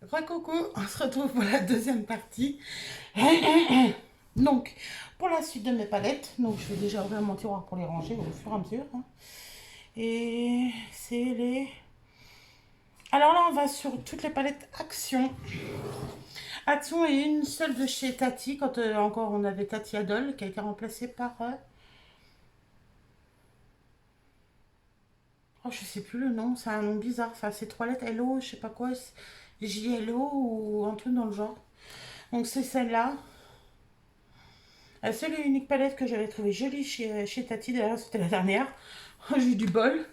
Coucou, on se retrouve pour la deuxième partie. Donc, pour la suite de mes palettes, donc je vais déjà ouvrir mon tiroir pour les ranger au fur et à mesure, hein. Et c'est les... Alors là, on va sur toutes les palettes Action. Action et une seule de chez Tati, quand encore on avait Tati Adol, qui a été remplacée par... oh, je sais plus le nom, c'est un nom bizarre. Enfin, c'est trois lettres LO, je sais pas quoi, JLO ou un truc dans le genre. Donc c'est celle-là. La seule et unique palette que j'avais trouvée jolie chez Tati, d'ailleurs c'était la dernière. J'ai eu du bol.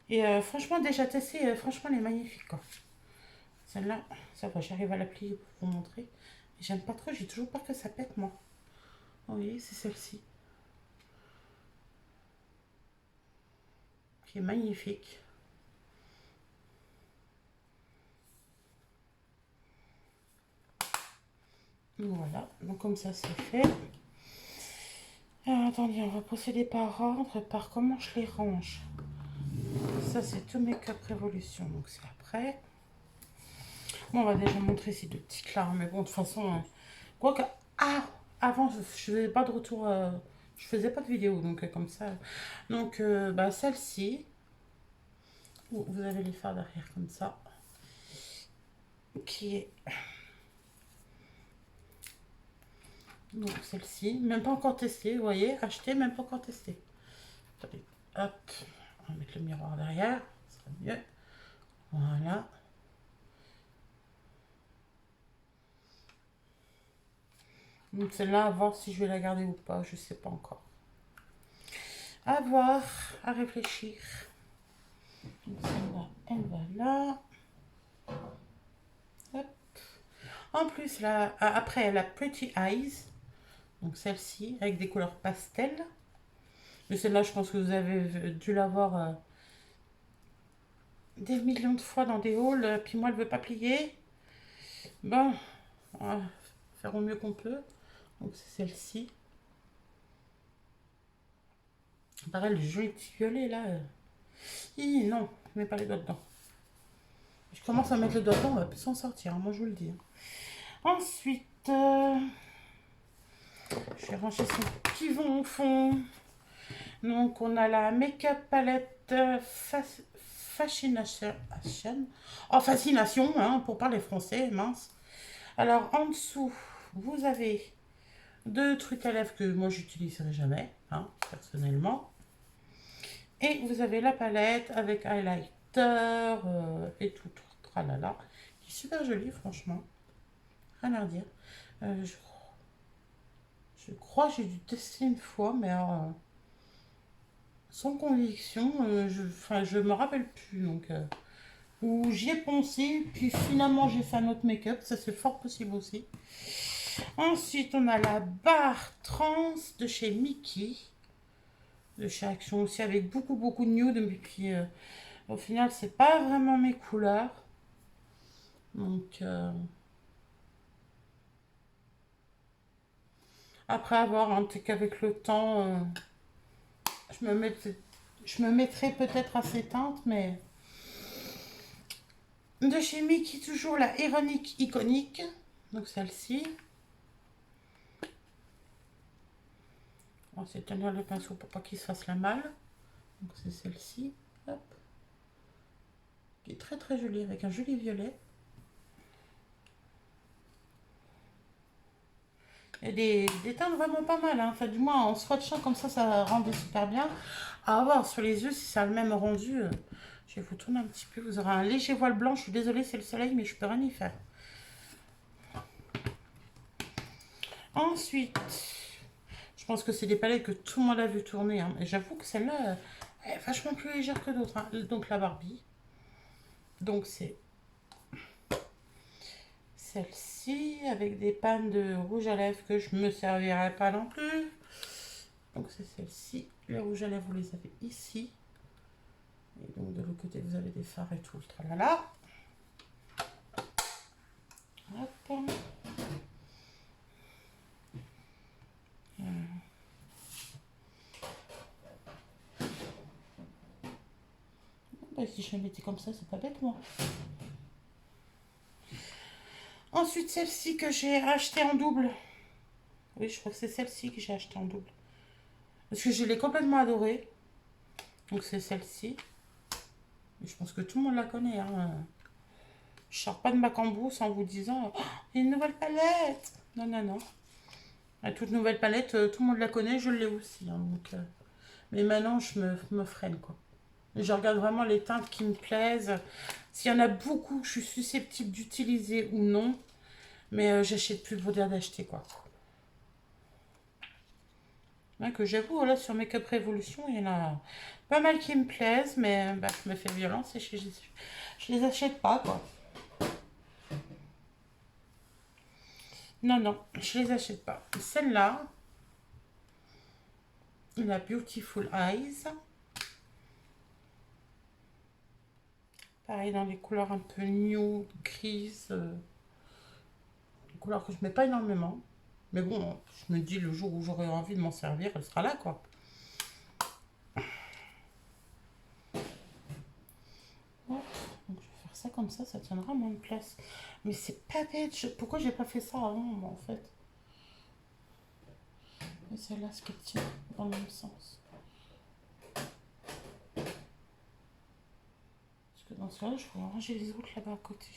Et franchement, déjà testée, franchement elle est magnifique quoi. Celle-là, ça va, j'arrive à l'appliquer pour vous montrer. J'aime pas trop, j'ai toujours peur que ça pète moi. Vous voyez, c'est celle-ci. Qui est magnifique. Voilà, donc comme ça c'est fait. Attendez, on va procéder par ordre, par comment je les range. Ça c'est tout Make-up Révolution, donc c'est après. Bon, on va déjà montrer ces deux petites là, mais bon, de toute façon, quoique, ah, avant, je faisais pas de retour, je faisais pas de vidéo, donc comme ça. Donc, bah, celle-ci, vous allez les faire derrière comme ça, qui est, donc celle-ci, même pas encore testée, vous voyez, acheté, même pas encore testé. Attendez, hop, on va mettre le miroir derrière, ça sera mieux. Voilà. Donc celle-là, à voir si je vais la garder ou pas, je sais pas encore. À voir, à réfléchir. Donc celle-là, elle va là. Hop. En plus, là, après, elle a Pretty Eyes. Donc celle-ci, avec des couleurs pastel. Mais celle-là, je pense que vous avez dû la voir des millions de fois dans des hauls. Puis moi, elle veut pas plier. Bon, on va faire au mieux qu'on peut. Donc c'est celle-ci. Pareil, le joli petit violet, là. Non, je mets pas les doigts dedans. Je commence à mettre le doigt dedans, on va plus s'en sortir, hein, moi je vous le dis. Ensuite, je vais ranger son pivot au fond. Donc, on a la Make-up Palette Fascination. Oh, Fascination, hein, pour parler français, mince. Alors, en dessous, vous avez deux trucs à lèvres que moi, j'utiliserai jamais, hein, personnellement. Et vous avez la palette avec highlighter et tout, tralala, qui est super jolie, franchement. Rien à redire. Je crois que j'ai dû tester une fois, mais alors, sans conviction, je me rappelle plus. Donc, où j'y ai pensé, puis finalement j'ai fait un autre make-up, ça c'est fort possible aussi. Ensuite, on a la barre trans de chez Mickey, de chez Action aussi, avec beaucoup de nude, mais puis au final, c'est pas vraiment mes couleurs. Donc, après avoir, hein, peut-être qu'avec le temps, je me mettrai, je me mettrai peut-être à ces teintes, mais de chez Mickey, toujours la Ironique Iconique. Donc celle-ci. On va tenir le pinceau pour pas qu'il se fasse la malle. Donc c'est celle-ci. Hop. Qui est très jolie avec un joli violet. Et des teintes vraiment pas mal, hein. Enfin, du moins en swatchant comme ça rendait super bien. À voir sur les yeux si ça a le même rendu. Je vais vous tourner un petit peu. Vous aurez un léger voile blanc. Je suis désolée, c'est le soleil, mais je peux rien y faire. Ensuite, je pense que c'est des palettes que tout le monde a vu tourner, hein. Et j'avoue que celle-là, elle est vachement plus légère que d'autres, hein. Donc la Barbie. Donc c'est celle-ci avec des pannes de rouge à lèvres que je me servirai pas non plus. Donc c'est celle-ci. Les rouges à lèvres, vous les avez ici. Et donc de l'autre côté, vous avez des fards et tout. Tralala. Hop. Bah, si je la mettais comme ça, c'est pas bête, moi. Ensuite, celle-ci que j'ai achetée en double. Oui, je crois que c'est celle-ci que j'ai achetée en double. Parce que je l'ai complètement adorée. Donc c'est celle-ci. Je pense que tout le monde la connaît. Hein. Je sors pas de ma cambrousse en vous disant oh, il y a une nouvelle palette. Non, non, non. La toute nouvelle palette, tout le monde la connaît, je l'ai aussi. Hein, donc, mais maintenant, je me freine, quoi. Je regarde vraiment les teintes qui me plaisent. S'il y en a beaucoup que je suis susceptible d'utiliser ou non. Mais j'achète plus pour dire d'acheter, quoi. Hein, que j'avoue, là, sur Make Up Revolution, il y en a pas mal qui me plaisent. Mais bah, je me fais violence et je les achète pas, quoi. Non, non, je les achète pas. Celle-là, la Beautiful Eyes. Pareil, dans les couleurs un peu nude, grise. Des couleurs que je mets pas énormément. Mais bon, je me dis le jour où j'aurai envie de m'en servir, elle sera là, quoi. Hop, donc je vais faire ça comme ça tiendra moins de place. Mais c'est pas bête. Pourquoi j'ai pas fait ça avant, moi, en fait? Et celle-là, ce qu'elle tient dans le même sens. Parce que dans ce cas-là, je pourrais ranger les autres là-bas à côté.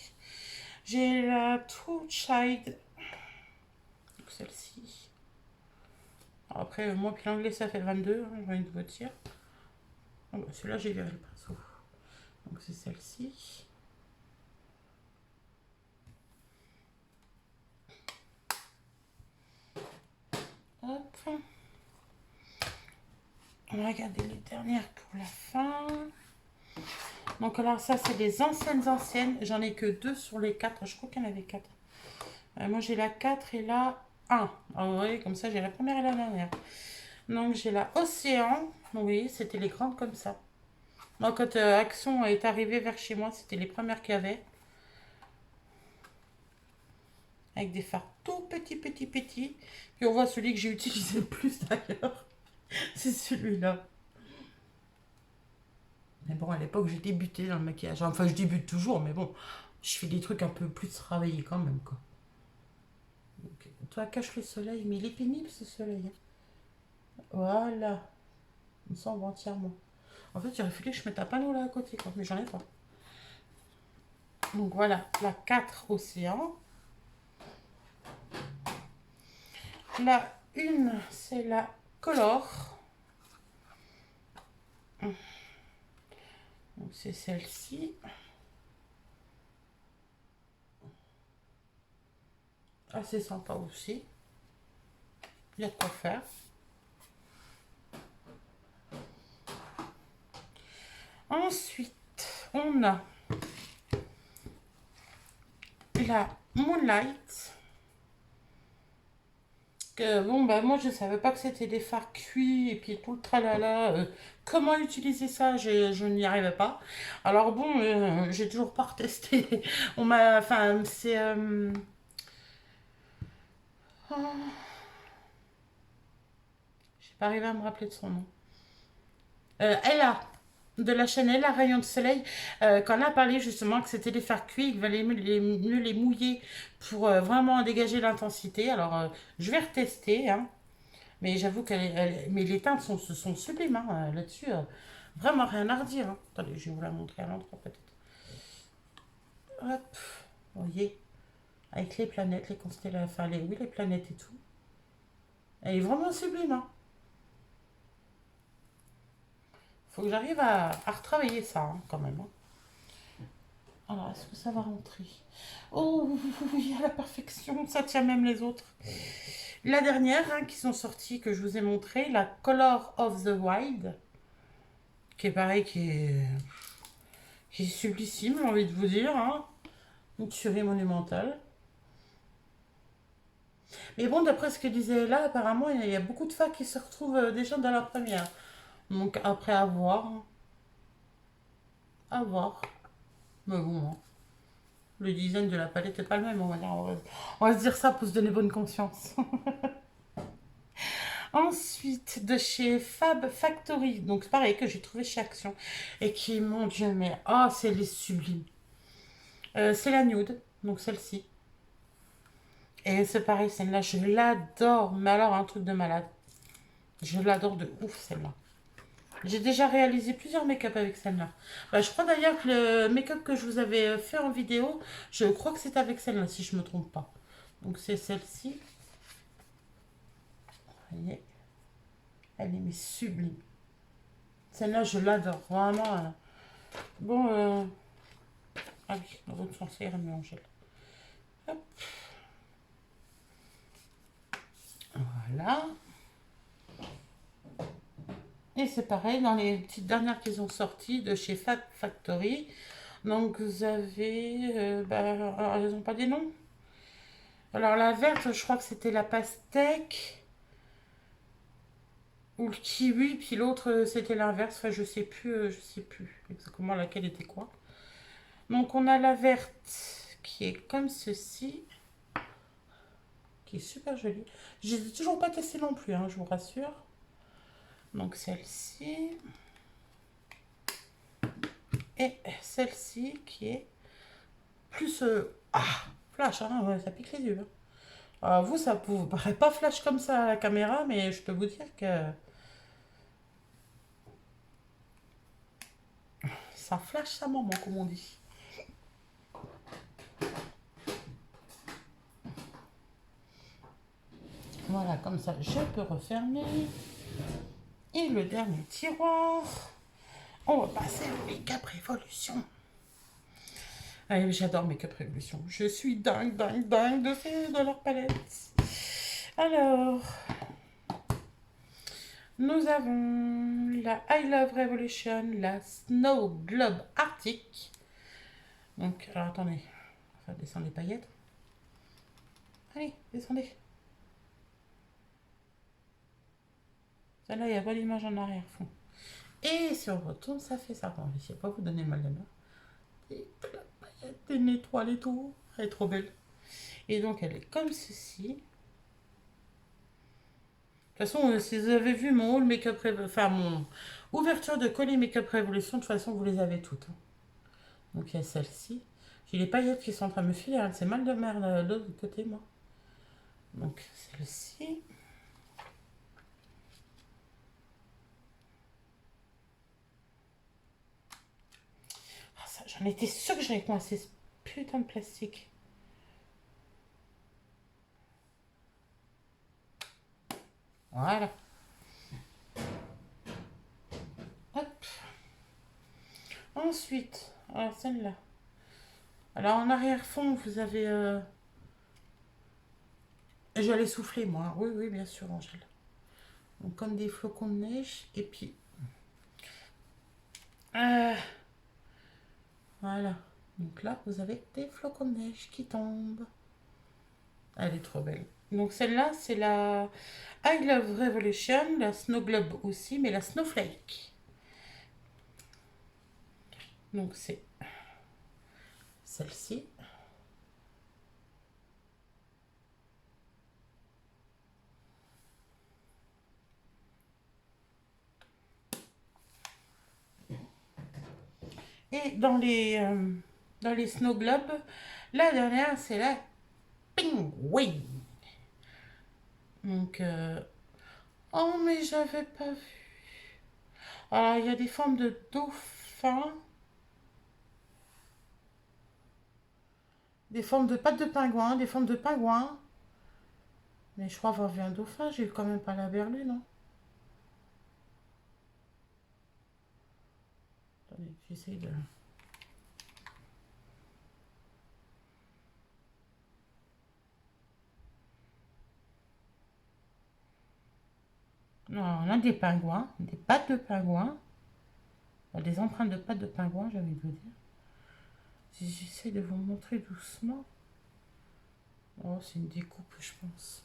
J'ai la True Child. Donc celle-ci. Après, moi, puis l'anglais, ça fait 22. Hein, j'ai envie de vous dire. Oh, bah, celui-là, j'ai viré le pinceau. Donc c'est celle-ci. Hop. On va regarder les dernières pour la fin. Donc alors ça, c'est les anciennes. J'en ai que 2 sur les 4. Je crois qu'il y en avait 4. Moi, j'ai la 4 et la 1. Ah oui, comme ça, j'ai la première et la dernière. Donc j'ai la Océan. Oui, c'était les grandes comme ça. Moi, quand Action est arrivé vers chez moi, c'était les premières qu'il y avait. Avec des fards tout petits. Puis on voit celui que j'ai utilisé le plus d'ailleurs. C'est celui-là. Mais bon, à l'époque, j'ai débuté dans le maquillage. Enfin, je débute toujours, mais bon, je fais des trucs un peu plus travaillés quand même, quoi. Donc, toi, cache le soleil, mais il est pénible ce soleil. Hein. Voilà. On s'en va entièrement. En fait, il aurait fallu que je mette un panneau là à côté, quoi, mais j'en ai pas. Donc voilà, la 4 océans. La 1, c'est la Color. Donc c'est celle-ci. Assez sympa aussi. Il y a de quoi faire. Ensuite, on a la Moonlight. Bon, bah moi je savais pas que c'était des fards cuits et puis tout le tralala. Comment utiliser ça, je n'y arrivais pas. Alors bon, j'ai toujours pas retesté. On m'a. Enfin, c'est. Oh, j'ai pas arrivé à me rappeler de son nom. Ella, de la chaîne Ella Rayon de Soleil, quand on a parlé justement que c'était des fards cuits, qu'il valait mieux les mouiller pour vraiment dégager l'intensité. Alors, je vais retester, hein. Mais j'avoue que mais les teintes sont sublimes hein, là-dessus. Vraiment rien à redire. Hein. Attendez, je vais vous la montrer à l'endroit peut-être. Hop, vous voyez, avec les planètes, les constellations, enfin oui, les planètes et tout. Elle est vraiment sublime. Hein. Faut que j'arrive à retravailler ça hein, quand même. Hein. Alors, est-ce que ça va rentrer? Oh oui, à la perfection, ça tient même les autres. La dernière hein, qui sont sorties, que je vous ai montré, la Color of the Wild, qui est pareil, qui est sublissime, j'ai envie de vous dire. Hein. Une tuerie monumentale. Mais bon, d'après ce que disait là, apparemment, il y a beaucoup de femmes qui se retrouvent déjà dans la première. Donc après, à voir. Hein. À voir. Mais bon, hein. Le design de la palette n'est pas le même, on va se dire ça pour se donner bonne conscience. Ensuite, de chez Fab Factory, donc pareil que j'ai trouvé chez Action, et qui, mon Dieu, mais oh, c'est les sublimes. C'est la nude, donc celle-ci. Et c'est pareil, celle-là, je l'adore. Mais alors, un truc de malade. Je l'adore de ouf, celle-là. J'ai déjà réalisé plusieurs make-up avec celle-là. Bah, je crois d'ailleurs que le make-up que je vous avais fait en vidéo, je crois que c'est avec celle-là, si je me trompe pas. Donc c'est celle-ci. Vous voyez, elle est mais sublime. Celle-là, je l'adore. Vraiment. Bon, ah oui, dans l'autre sens, ça ira mieux en gel. Hop. Voilà. Et c'est pareil dans les petites dernières qu'ils ont sorties de chez Fat Factory. Donc vous avez... bah, ils n'ont pas des noms. Alors la verte, je crois que c'était la pastèque ou le kiwi, puis l'autre c'était l'inverse. Enfin, je sais plus exactement laquelle était quoi. Donc on a la verte qui est comme ceci, qui est super jolie. Je les ai toujours pas testé non plus, hein, je vous rassure. Donc celle-ci et celle-ci qui est plus flash, hein, ouais, ça pique les yeux. Hein. Vous, ça vous paraît pas flash comme ça à la caméra, mais je peux vous dire que ça flash sa maman, comme on dit. Voilà, comme ça, je peux refermer. Et le dernier tiroir, on va passer au Make-up Révolution. Ah, j'adore Make-up Révolution. Je suis dingue, dingue, dingue de leur palette. Alors, nous avons la I Love Revolution, la Snow Globe Arctic. Donc, alors attendez, on va faire descendre les paillettes. Allez, descendez. Celle-là, il n'y a pas d'image en arrière-fond. Et si on retourne, ça fait ça. Bon, je ne sais pas vous donner le mal de main. Et paillettes, une étoile et tout. Elle est trop belle. Et donc, elle est comme ceci. De toute façon, si vous avez vu mon haul Make-up enfin mon ouverture de colis Make-up Révolution, de toute façon, vous les avez toutes. Hein. Donc, il y a celle-ci. J'ai les paillettes qui sont en train de me filer. Hein. C'est mal de merde de l'autre côté, moi. Donc, celle-ci. Ah, ça, j'en étais sûre que j'avais coincé ce putain de plastique. Voilà. Hop. Ensuite, alors celle-là. Alors en arrière-fond, vous avez... J'allais souffler, moi. Oui, oui, bien sûr, Angèle. Donc comme des flocons de neige. Et puis... voilà. Donc là, vous avez des flocons de neige qui tombent. Elle est trop belle. Donc celle-là, c'est la I Love Revolution, la Snow Globe aussi, mais la Snowflake. Donc c'est celle-ci. Et dans les Snow Globes, la dernière, c'est la Penguin. Donc, oh, mais j'avais pas vu. Alors, il y a des formes de dauphins, des formes de pattes de pingouin, des formes de pingouin. Mais je crois avoir vu un dauphin, j'ai quand même pas la berlue, non? Attendez, j'essaye de... Non, on a des pingouins, des pattes de pingouin. Des empreintes de pattes de pingouin, j'ai envie de vous dire. Si j'essaie de vous montrer doucement. Oh, c'est une découpe, je pense.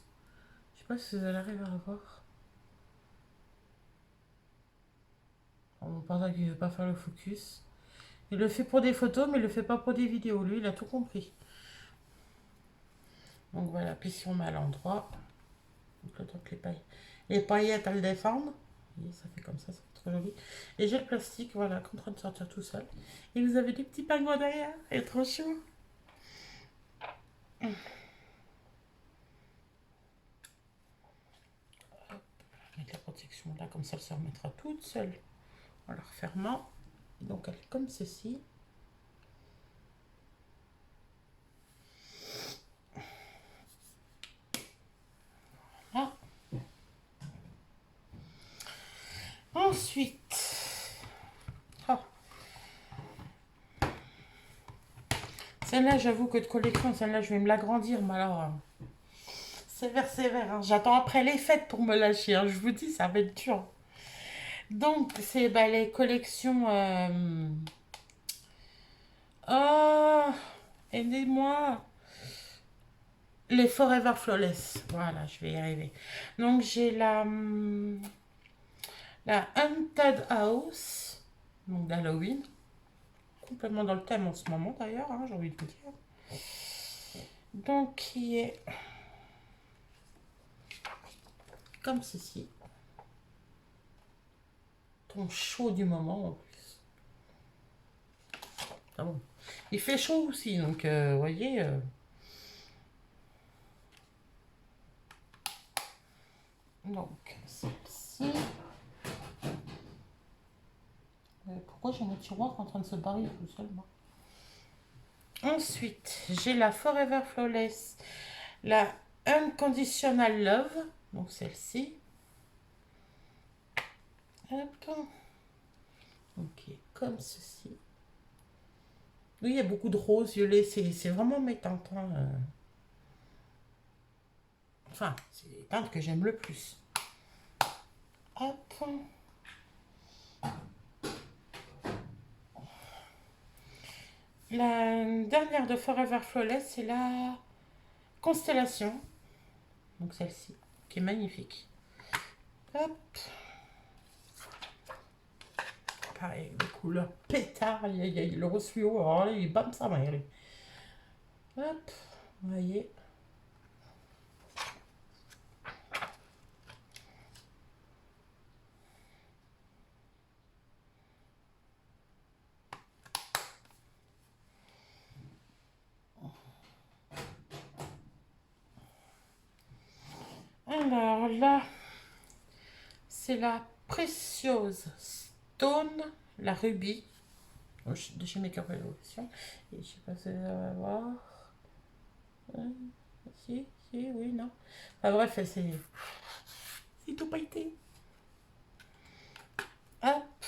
Je sais pas si vous allez arriver à voir. On pense qu'il ne veut pas faire le focus. Il le fait pour des photos, mais il le fait pas pour des vidéos. Lui, il a tout compris. Donc voilà, puis si on met à l'endroit, donc le temps que les paillettes elles descendent. Et ça fait comme ça fait trop joli. Et j'ai le plastique, voilà, qui est en train de sortir tout seul. Et vous avez des petits pingouins derrière. Et trop chou. Là, comme ça, elle se remettra toute seule en la refermant. Et donc, elle est comme ceci. Voilà. Ensuite, oh. Celle-là, j'avoue que de collection, celle-là, je vais me l'agrandir, mais alors, sévère, sévère. Hein. J'attends après les fêtes pour me lâcher. Hein. Je vous dis, ça va être dur. Donc, c'est bah, les collections. Oh, aidez-moi. Les Forever Flawless. Voilà, je vais y arriver. Donc, j'ai la Haunted House, donc d'Halloween. Complètement dans le thème en ce moment d'ailleurs, hein, j'ai envie de vous dire. Donc, qui est comme ceci. Ton chaud du moment en plus. Ah bon. Il fait chaud aussi, donc vous voyez. Donc, celle-ci. Pourquoi j'ai mon tiroir en train de se barrer tout seul, moi? Ensuite, j'ai la Forever Flawless, la Unconditional Love, donc celle-ci. Hop. Ok, comme ceci. Oui, il y a beaucoup de rose, violet, c'est vraiment mes teintes. Hein. Enfin, c'est les teintes que j'aime le plus. Hop. La dernière de Forever Flawless, c'est la Constellation. Donc celle-ci, qui est magnifique. Hop. Pareil, les couleurs pétard, le rose fluo, alors là, il bam sa mère. Hop, vous voyez. Alors là, c'est la Precious Stone, la rubis, de chez Make Up Revolution. Et je sais pas si vous allez voir. Si, si, oui, non. Enfin bref, c'est tout pailleté. Hop.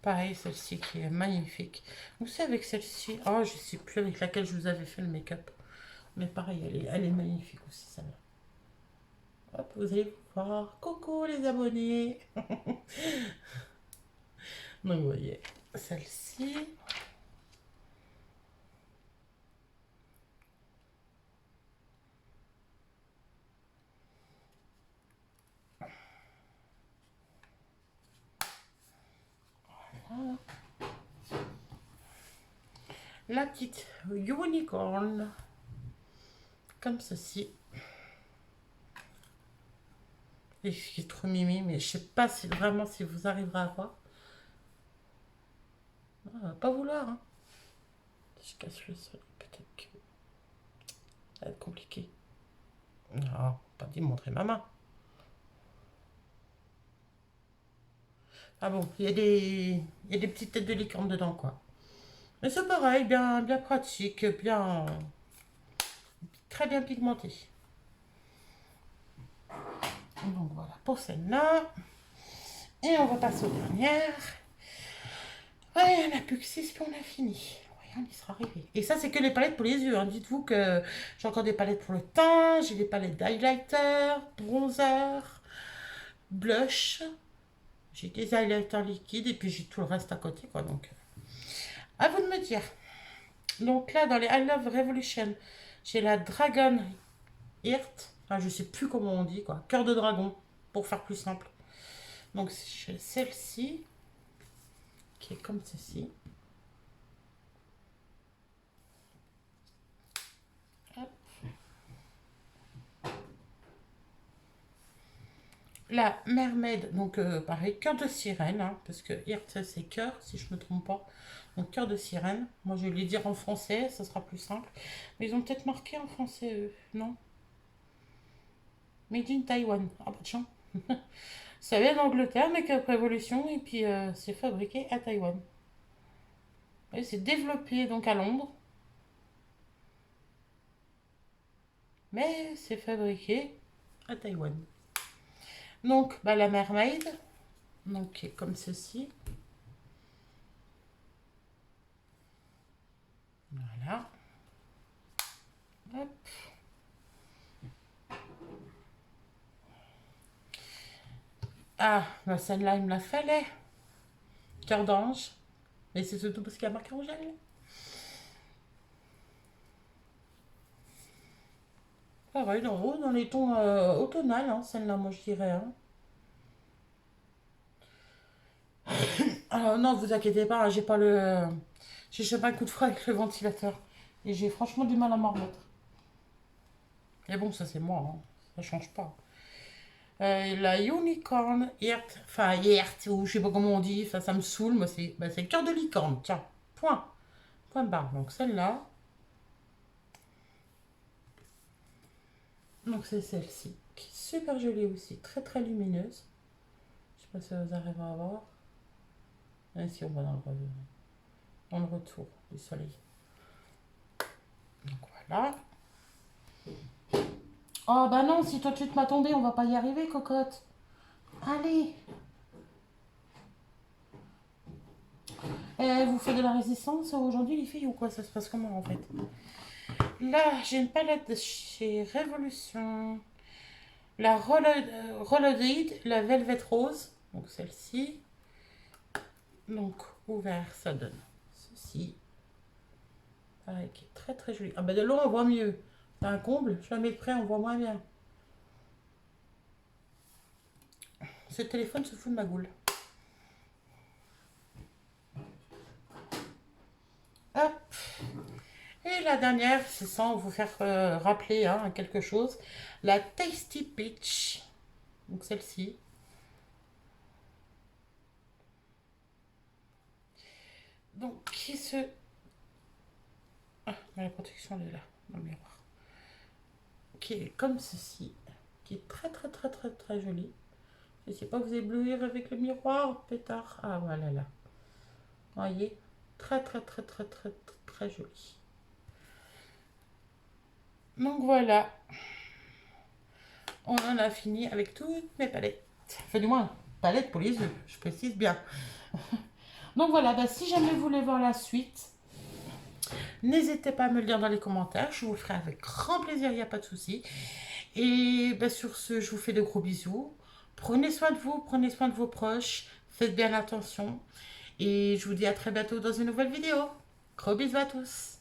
Pareil, celle-ci qui est magnifique. Vous savez avec celle-ci, oh, je sais plus avec laquelle je vous avais fait le make-up. Mais pareil, elle est magnifique aussi, celle-là. Hop, vous allez voir. Coucou les abonnés. Donc, vous voyez, celle-ci. Voilà. La petite unicorn. Comme ceci. Et qui est trop mimi, mais je sais pas si vraiment si vous arriverez à voir. Ah, elle va pas vouloir, hein. Je casse le sol, peut-être que ça va être compliqué. Non, pas dit montrer ma main. Ah bon, il y a des petites têtes de licorne dedans, quoi. Mais c'est pareil, bien, bien pratique, bien, très bien pigmenté. Donc voilà pour celle-là. Et on va passer aux dernières. Ouais, il n'y en a plus que 6 puis on a fini. Ouais, on y sera arrivé. Et ça, c'est que les palettes pour les yeux. Hein. Dites-vous que j'ai encore des palettes pour le teint, j'ai des palettes d'highlighter, bronzer, blush. J'ai des highlighters liquides et puis j'ai tout le reste à côté, quoi. Donc, à vous de me dire. Donc là, dans les I Love Revolution, j'ai la Dragon Heart. Enfin, je sais plus comment on dit, quoi. Cœur de dragon, pour faire plus simple. Donc, j'ai celle-ci, qui est comme ceci. Hop. La Mermaid, donc pareil, cœur de sirène, hein, parce que Heart, c'est cœur, si je ne me trompe pas. Donc, cœur de sirène. Moi, je vais lui dire en français, ça sera plus simple. Mais ils ont peut-être marqué en français, non? Made in Taiwan. Ah bah tiens. Ça vient d'Angleterre, Make-up Revolution, et puis c'est fabriqué à Taïwan. Et c'est développé donc à Londres, mais c'est fabriqué à Taïwan. Donc, bah, la mermaid, donc qui est comme ceci. Voilà. Hop. Ah, bah celle-là, il me la fallait. Cœur d'ange. Mais c'est surtout parce qu'il y a marqué en gel. Pareil, dans les tons automnales, hein, celle-là, moi je dirais. Hein. Alors, non, vous inquiétez pas, hein, j'ai pas le. J'ai pas un coup de froid avec le ventilateur. Et j'ai franchement du mal à m'en remettre. Mais bon, ça c'est moi, hein. Ça change pas. La unicorn Earth, enfin Earth, ou je sais pas comment on dit, enfin ça me saoule, moi c'est bah, le cœur de licorne, tiens, point, point barre. Donc celle-là, donc c'est celle-ci, qui est super jolie aussi, très très lumineuse. Je sais pas si vous arrivez à voir. Ici on va dans le retour du soleil. Donc voilà. Oh bah non, si toi tu te m'as tombé, on va pas y arriver, cocotte. Allez. Vous faites de la résistance aujourd'hui les filles ou quoi? Ça se passe comment en fait? Là, j'ai une palette de chez Révolution. La Rollerade, la Velvet Rose. Donc celle-ci. Donc ouvert, ça donne ceci. Pareil, qui est très très joli. Ah bah de loin on voit mieux. C'est un comble. Je la mets de près, on voit moins bien. Ce téléphone se fout de ma goule. Hop. Et la dernière, c'est sans vous faire rappeler hein, quelque chose. La Tasty Peach. Donc celle-ci. Donc qui se... Ah, la protection elle est là, dans le miroir. Qui est comme ceci. Qui est très très très très très jolie. Je ne sais pas vous éblouir avec le miroir, pétard. Ah voilà là. Voyez, très très très très très très, très joli. Donc voilà, on en a fini avec toutes mes palettes. Enfin du moins, palette pour les yeux, je précise bien. Donc voilà, bah, si jamais vous voulez voir la suite, n'hésitez pas à me le dire dans les commentaires. Je vous le ferai avec grand plaisir, il n'y a pas de souci. Et bah, sur ce, je vous fais de gros bisous. Prenez soin de vous, prenez soin de vos proches. Faites bien attention. Et je vous dis à très bientôt dans une nouvelle vidéo. Gros bisous à tous.